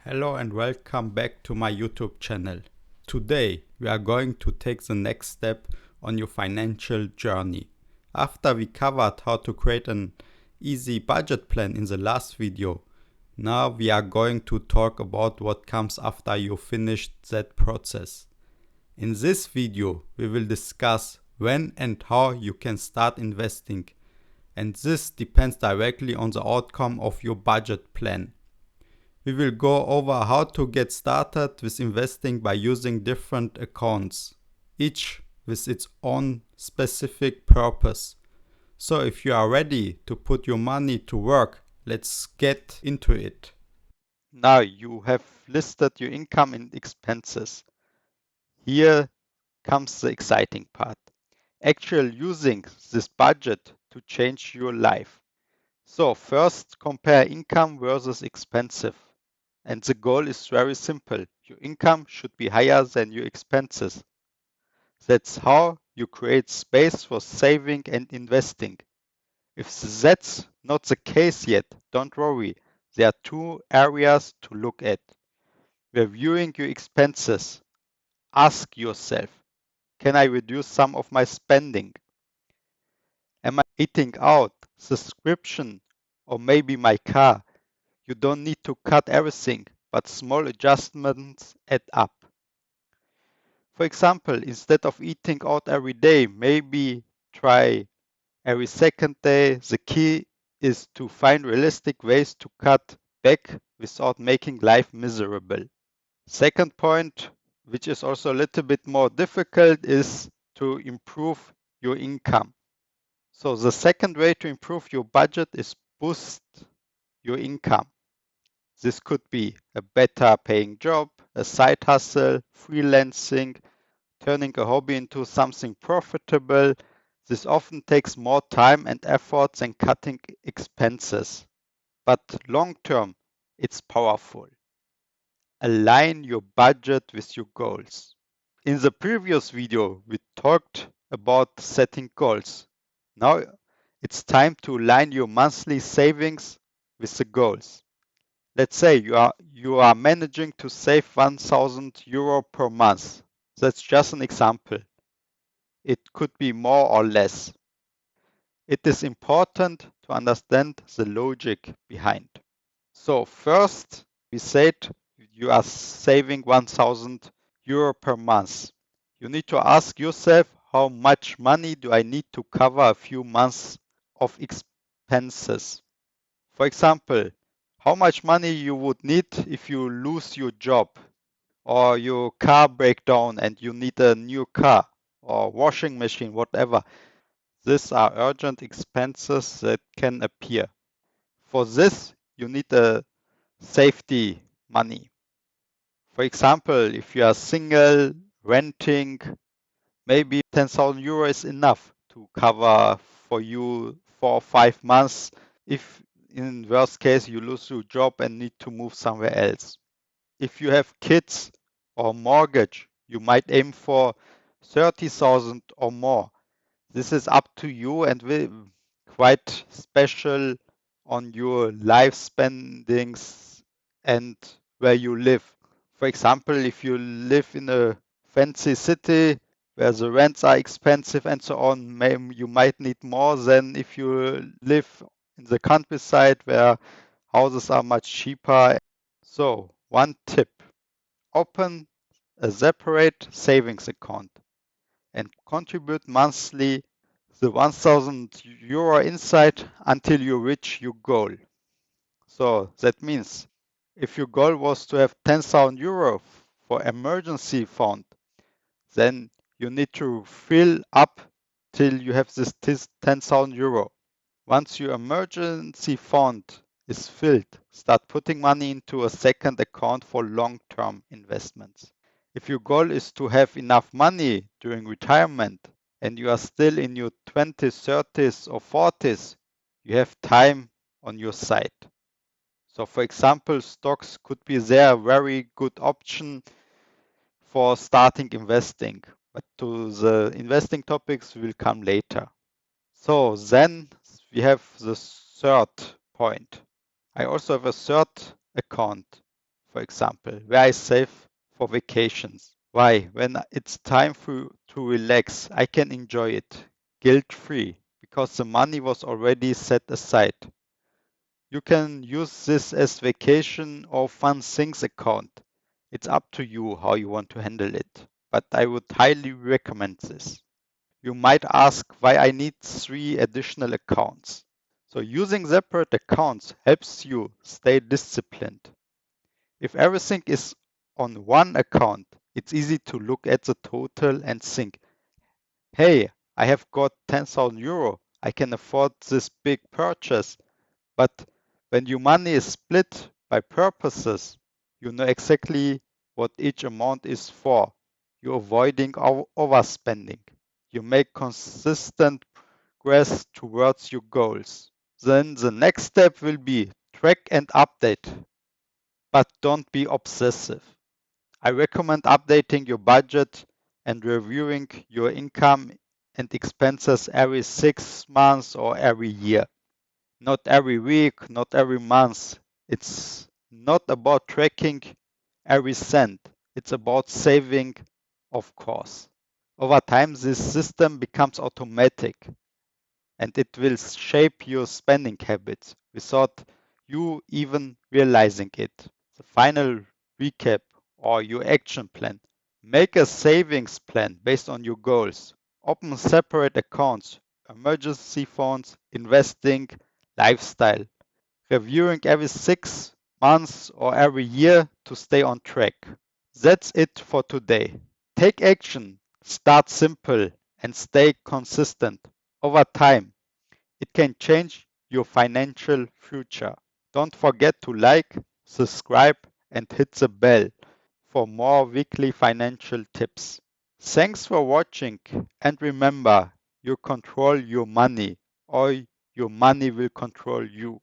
Hello and welcome back to my YouTube channel. Today we are going to take the next step on your financial journey. After we covered how to create an easy budget plan in the last video, now we are going to talk about what comes after you finished that process. In this video we will discuss when and how you can start investing, and this depends directly on the outcome of your budget plan. We will go over how to get started with investing by using different accounts, each with its own specific purpose. So if you are ready to put your money to work, let's get into it. Now you have listed your income and expenses. Here comes the exciting part. Actually using this budget to change your life. So first compare income versus expenses. And the goal is very simple. Your income should be higher than your expenses. That's how you create space for saving and investing. If that's not the case yet, don't worry. There are two areas to look at. Reviewing your expenses. Ask yourself, can I reduce some of my spending? Am I eating out, subscription, or maybe my car? You don't need to cut everything, but small adjustments add up. For example, instead of eating out every day, maybe try every second day. The key is to find realistic ways to cut back without making life miserable. Second point, which is also a little bit more difficult, is to improve your income. So the second way to improve your budget is boost your income. This could be a better paying job, a side hustle, freelancing, turning a hobby into something profitable. This often takes more time and effort than cutting expenses. But long term, it's powerful. Align your budget with your goals. In the previous video, we talked about setting goals. Now it's time to align your monthly savings with the goals. Let's say you are managing to save 1,000 euro per month. That's just an example. It could be more or less. It is important to understand the logic behind. So first, we said you are saving 1,000 euro per month. You need to ask yourself, how much money do I need to cover a few months of expenses? For example, how much money you would need if you lose your job or your car break down and you need a new car or washing machine, whatever. These are urgent expenses that can appear. For this, you need a safety money. For example, if you are single, renting, maybe 10,000 euro is enough to cover for you 4 or 5 months if in worst case you lose your job and need to move somewhere else. If you have kids or mortgage, you might aim for 30,000 or more. This is up to you and will quite special on your life spendings and where you live. For example, if you live in a fancy city where the rents are expensive and so on, you might need more than if you live in the countryside where houses are much cheaper. So, one tip, open a separate savings account and contribute monthly the 1,000 euro inside until you reach your goal. So that means if your goal was to have 10,000 euro for emergency fund, then you need to fill up till you have this 10,000 euro. Once your emergency fund is filled, start putting money into a second account for long-term investments. If your goal is to have enough money during retirement and you are still in your 20s, 30s, or 40s, you have time on your side. So, for example, stocks could be there a very good option for starting investing. But to the investing topics will come later. So then we have the third point. I also have a third account for example, where I save for vacations. Why? When it's time to relax, I can enjoy it guilt-free because the money was already set aside. You can use this as vacation or fun things account. It's up to you how you want to handle it, but I would highly recommend this. You might ask why I need 3 additional accounts. So using separate accounts helps you stay disciplined. If everything is on one account, it's easy to look at the total and think, hey, I have got 10,000 euro. I can afford this big purchase. But when your money is split by purposes, you know exactly what each amount is for. You're avoiding overspending. You make consistent progress towards your goals. Then the next step will be track and update, but don't be obsessive. I recommend updating your budget and reviewing your income and expenses every 6 months or every year. Not every week, not every month. It's not about tracking every cent. It's about saving, of course. Over time, this system becomes automatic and it will shape your spending habits without you even realizing it. The final recap or your action plan. Make a savings plan based on your goals. Open separate accounts, emergency funds, investing, lifestyle. Reviewing every 6 months or every year to stay on track. That's it for today. Take action, start simple, and stay consistent. Over time, it can change your financial future. Don't forget to like, subscribe, and hit the bell for more weekly financial tips. Thanks for watching, and remember, you control your money, or your money will control you.